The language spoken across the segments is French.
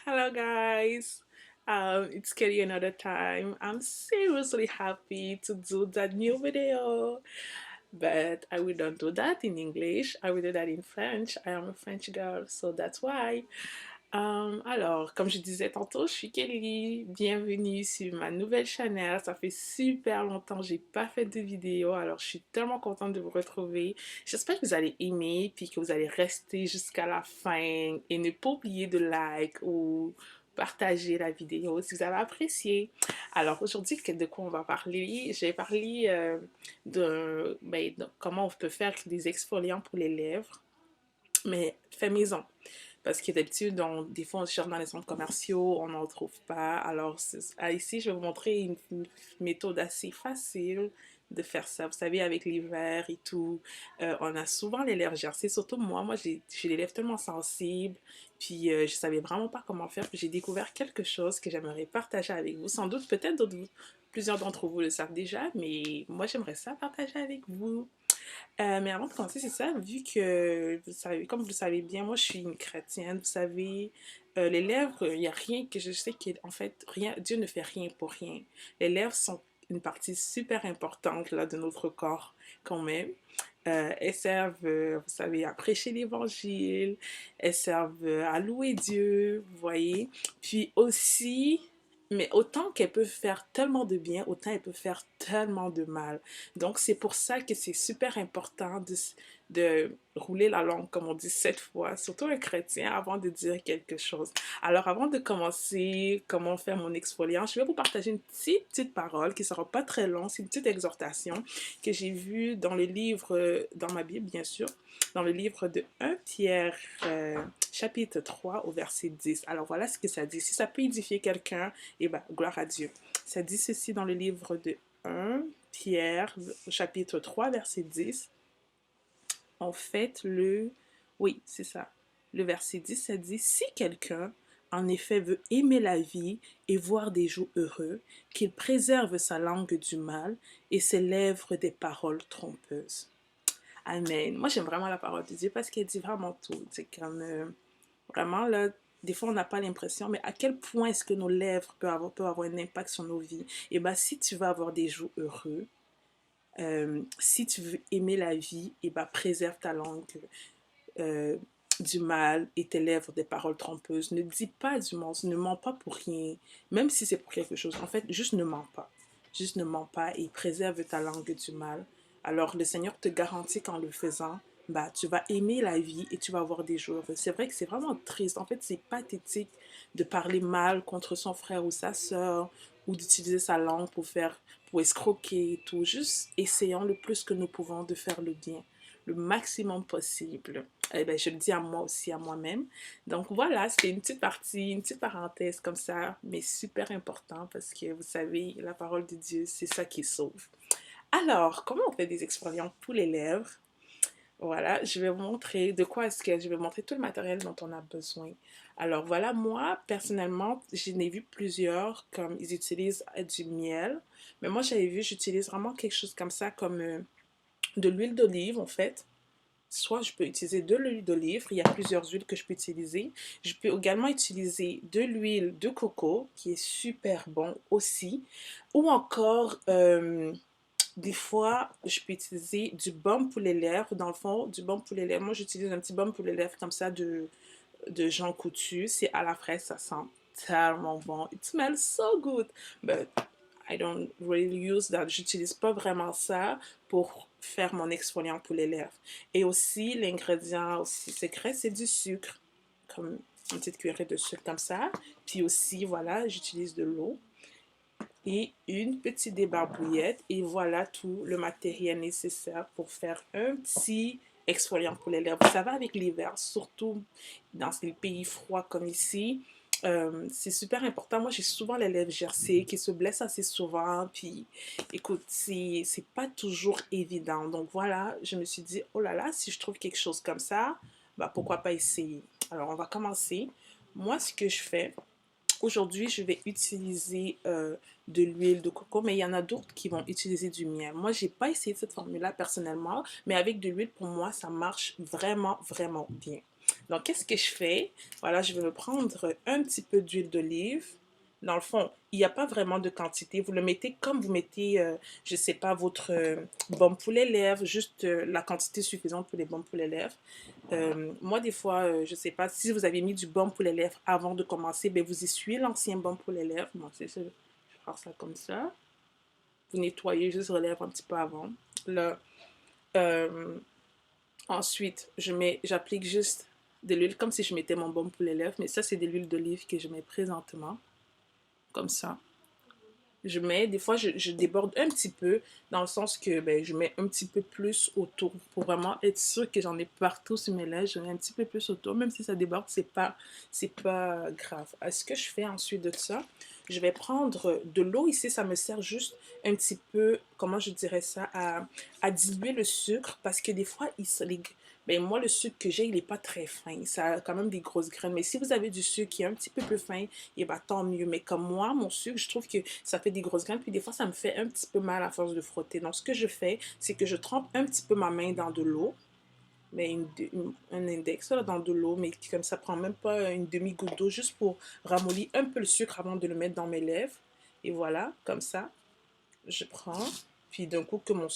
Hello, guys. It's Kelly another time. I'm seriously happy to do that new video, but I will not do that in English. I will do that in French. I am a French girl, so that's why. Alors, comme je disais tantôt, je suis Kelly. Bienvenue sur ma nouvelle chaîne. Ça fait super longtemps que j'ai pas fait de vidéo, alors je suis tellement contente de vous retrouver. J'espère que vous allez aimer puis que vous allez rester jusqu'à la fin et ne pas oublier de like ou partager la vidéo si vous avez apprécié. Alors aujourd'hui, de quoi on va parler? Je vais parler de comment on peut faire des exfoliants pour les lèvres, mais fait maison. Parce que d'habitude, des fois, on cherche dans les centres commerciaux, on n'en trouve pas. Alors, ici, je vais vous montrer une méthode assez facile de faire ça. Vous savez, avec l'hiver et tout, on a souvent les lèvres gercées. Surtout moi, j'ai les lèvres tellement sensibles. Puis, je savais vraiment pas comment faire. Puis, j'ai découvert quelque chose que j'aimerais partager avec vous. Sans doute, peut-être plusieurs d'entre vous le savent déjà, mais moi, j'aimerais ça partager avec vous. Mais avant de commencer, c'est ça, vu que vous savez, comme vous le savez bien, moi je suis une chrétienne, vous savez, les lèvres, il n'y a rien que je sais qu'en fait, rien, Dieu ne fait rien pour rien. Les lèvres sont une partie super importante là, de notre corps quand même. Elles servent, vous savez, à prêcher l'évangile, elles servent à louer Dieu, vous voyez. Puis aussi, mais autant qu'elles peuvent faire tellement de bien, autant elles peuvent faire tellement de mal. Donc, c'est pour ça que c'est super important de rouler la langue, comme on dit 7 fois, surtout un chrétien, avant de dire quelque chose. Alors, avant de commencer comment faire mon exfoliant, je vais vous partager une petite parole qui ne sera pas très longue. C'est une petite exhortation que j'ai vue dans le livre, dans ma Bible, bien sûr, dans le livre de 1 Pierre, chapitre 3, au verset 10. Alors, voilà ce que ça dit. Si ça peut édifier quelqu'un, eh bien, gloire à Dieu. Ça dit ceci dans le livre de 1 Pierre, chapitre 3, verset 10. En fait, oui, c'est ça. Le verset 10, ça dit, si quelqu'un, en effet, veut aimer la vie et voir des jours heureux, qu'il préserve sa langue du mal et ses lèvres des paroles trompeuses. Amen. Moi, j'aime vraiment la parole de Dieu parce qu'elle dit vraiment tout. C'est comme, vraiment, là, des fois, on n'a pas l'impression, mais à quel point est-ce que nos lèvres peuvent avoir un impact sur nos vies? Et bien, si tu veux avoir des jours heureux, si tu veux aimer la vie, et ben préserve ta langue euh, du mal et tes lèvres des paroles trompeuses. Ne dis pas du mensonge, ne mens pas pour rien, même si c'est pour quelque chose. En fait, juste ne mens pas. Juste ne mens pas et préserve ta langue du mal. Alors, le Seigneur te garantit qu'en le faisant, bah, tu vas aimer la vie et tu vas avoir des jours heureux. C'est vrai que c'est vraiment triste. En fait, c'est pathétique de parler mal contre son frère ou sa soeur ou d'utiliser sa langue pour escroquer et tout. Juste essayons le plus que nous pouvons de faire le bien, le maximum possible. Eh ben, je le dis à moi aussi, à moi-même. Donc voilà, c'était une petite partie, une petite parenthèse comme ça, mais super important parce que vous savez, la parole de Dieu, c'est ça qui sauve. Alors, comment on fait des exfoliants pour les lèvres? Voilà, je vais vous montrer de quoi est-ce que je vais vous montrer tout le matériel dont on a besoin. Alors voilà, moi, personnellement, j'en ai vu plusieurs, comme ils utilisent du miel. Mais moi, j'avais vu, j'utilise vraiment quelque chose comme ça, comme de l'huile d'olive, en fait. Soit je peux utiliser de l'huile d'olive, il y a plusieurs huiles que je peux utiliser. Je peux également utiliser de l'huile de coco, qui est super bon aussi. Ou encore, des fois, je peux utiliser du baume pour les lèvres. Dans le fond, du baume pour les lèvres. Moi, j'utilise un petit baume pour les lèvres comme ça de Jean Coutu. C'est à la fraise, ça sent tellement bon. It smells so good. But I don't really use that. J'utilise pas vraiment ça pour faire mon exfoliant pour les lèvres. Et aussi, l'ingrédient aussi secret, c'est du sucre. Comme une petite cuillerée de sucre comme ça. Puis aussi, voilà, j'utilise de l'eau et une petite débarbouillette. Et voilà tout le matériel nécessaire pour faire un petit exfoliant pour les lèvres. Ça va avec l'hiver, surtout dans les pays froids comme ici. C'est super important. Moi, j'ai souvent les lèvres gercées qui se blessent assez souvent. Puis, écoute, c'est pas toujours évident. Donc voilà, je me suis dit, oh là là, si je trouve quelque chose comme ça, bah pourquoi pas essayer. Alors, on va commencer. Moi, ce que je fais, aujourd'hui, je vais utiliser de l'huile de coco, mais il y en a d'autres qui vont utiliser du miel. Moi, j'ai pas essayé cette formule-là personnellement, mais avec de l'huile, pour moi, ça marche vraiment, vraiment bien. Donc, qu'est-ce que je fais? Voilà, je vais me prendre un petit peu d'huile d'olive. Dans le fond, il n'y a pas vraiment de quantité. Vous le mettez comme vous mettez, je ne sais pas, votre baume pour les lèvres, juste la quantité suffisante pour les baumes pour les lèvres. Moi, des fois, je ne sais pas, si vous avez mis du baume pour les lèvres avant de commencer, ben, vous essuyez l'ancien baume pour les lèvres. Bon, c'est ça. Je vais faire ça comme ça. Vous nettoyez juste les lèvres un petit peu avant. Là, euh, ensuite, j'applique juste de l'huile, comme si je mettais mon baume pour les lèvres, mais ça, c'est de l'huile d'olive que je mets présentement, comme ça. Des fois, je déborde un petit peu, dans le sens que ben, je mets un petit peu plus autour, pour vraiment être sûr que j'en ai partout sur mes lèvres, je mets un petit peu plus autour, même si ça déborde, c'est pas grave. Ce que je fais ensuite de ça, je vais prendre de l'eau, ici, ça me sert juste un petit peu, comment je dirais ça, à diluer le sucre, parce que des fois, ben moi, le sucre que j'ai, il n'est pas très fin. Ça a quand même des grosses graines. Mais si vous avez du sucre qui est un petit peu plus fin, et bah tant mieux. Mais comme moi, mon sucre, je trouve que ça fait des grosses graines. Puis des fois, ça me fait un petit peu mal à force de frotter. Donc, ce que je fais, c'est que je trempe un petit peu ma main dans de l'eau. Mais un index là, dans de l'eau, mais comme ça prend même pas une demi-goutte d'eau, juste pour ramollir un peu le sucre avant de le mettre dans mes lèvres. Et voilà, comme ça, je prends. Puis d'un coup, vu que mon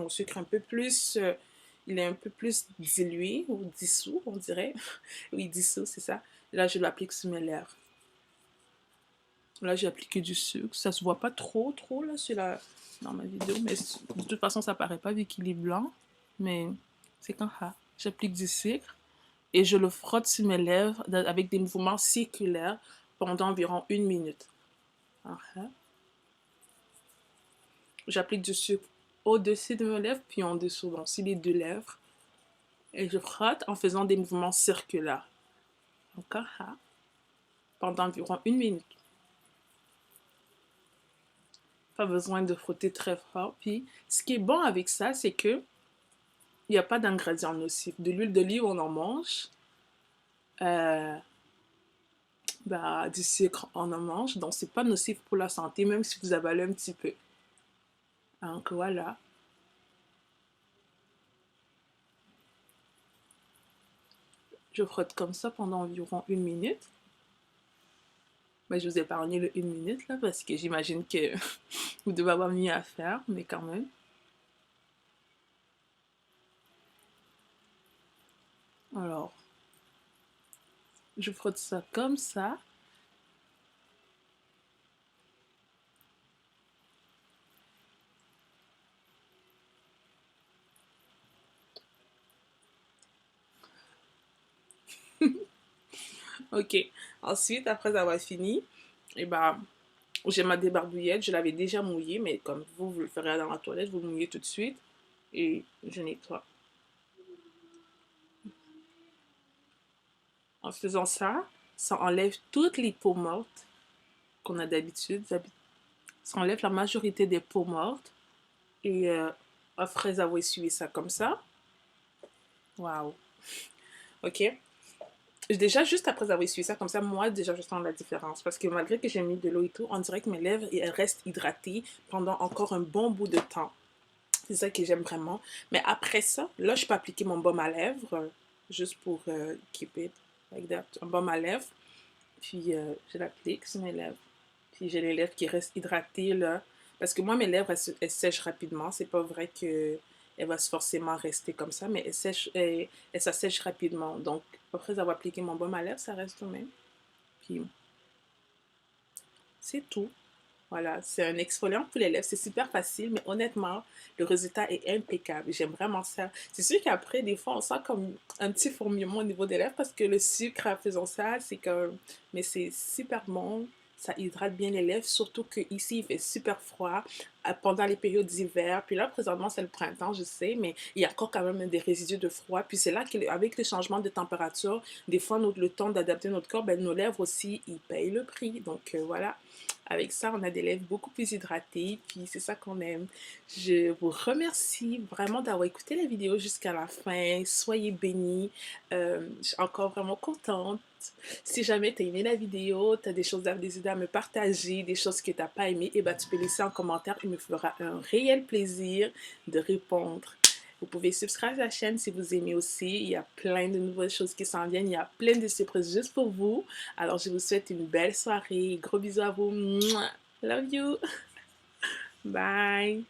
sucre est un peu plus, il est un peu plus dilué ou dissous, on dirait. Oui, dissous, c'est ça. Là, je l'applique sur mes lèvres. Là, j'ai appliqué du sucre. Ça se voit pas trop là dans ma vidéo, mais de toute façon, ça paraît pas vu qu'il est blanc. Mais c'est quand j'applique du sucre et je le frotte sur mes lèvres avec des mouvements circulaires pendant environ 1 minute. J'applique du sucre au-dessus de mes lèvres puis en dessous, donc sur les deux lèvres. Et je frotte en faisant des mouvements circulaires. Encore pendant environ 1 minute. Pas besoin de frotter très fort. Puis, ce qui est bon avec ça, c'est que il n'y a pas d'ingrédients nocifs. De l'huile d'olive, on en mange. Euh, bah, du sucre, on en mange. Donc, c'est pas nocif pour la santé, même si vous avalez un petit peu. Donc, voilà. Je frotte comme ça pendant environ 1 minute. Mais je vous ai épargné le 1 minute, là, parce que j'imagine que vous devez avoir mieux à faire, mais quand même. Alors, je frotte ça comme ça. Ok. Ensuite, après avoir fini, et ben, j'ai ma débarbouillette. Je l'avais déjà mouillée, mais comme vous le ferez dans la toilette, vous le mouillez tout de suite. Et je nettoie. En faisant ça, ça enlève toutes les peaux mortes qu'on a d'habitude. Ça enlève la majorité des peaux mortes. Et après avoir essuyé ça comme ça, waouh, ok. Déjà, juste après avoir essuyé ça comme ça, moi, déjà, je sens la différence. Parce que malgré que j'ai mis de l'eau et tout, on dirait que mes lèvres, elles restent hydratées pendant encore un bon bout de temps. C'est ça que j'aime vraiment. Mais après ça, là, je peux appliquer mon baume à lèvres, juste pour keep it like that. Un baume à lèvres. Puis, je l'applique sur mes lèvres. Puis, j'ai les lèvres qui restent hydratées, là. Parce que moi, mes lèvres, elles sèchent rapidement. C'est pas vrai que elle va forcément rester comme ça, mais elle s'assèche rapidement. Donc, après avoir appliqué mon baume à lèvres, ça reste tout de même. Puis, c'est tout. Voilà, c'est un exfoliant pour les lèvres. C'est super facile, mais honnêtement, le résultat est impeccable. J'aime vraiment ça. C'est sûr qu'après, des fois, on sent comme un petit fourmillement au niveau des lèvres parce que le sucre, en faisant ça, c'est comme... Mais c'est super bon. Ça hydrate bien les lèvres, surtout qu'ici, il fait super froid pendant les périodes d'hiver. Puis là, présentement, c'est le printemps, je sais, mais il y a encore quand même des résidus de froid. Puis c'est là qu'avec le changement de température, des fois, le temps d'adapter notre corps, ben, nos lèvres aussi, ils payent le prix. Donc voilà, avec ça, on a des lèvres beaucoup plus hydratées, puis c'est ça qu'on aime. Je vous remercie vraiment d'avoir écouté la vidéo jusqu'à la fin. Soyez bénis. Je suis encore vraiment contente. Si jamais tu as aimé la vidéo, tu as des idées à me partager, des choses que tu n'as pas aimé, et ben, tu peux laisser en commentaire. Il me fera un réel plaisir de répondre. Vous pouvez subscribe à la chaîne si vous aimez aussi. Il y a plein de nouvelles choses qui s'en viennent. Il y a plein de surprises juste pour vous. Alors, je vous souhaite une belle soirée. Gros bisous à vous. Mouah. Love you. Bye.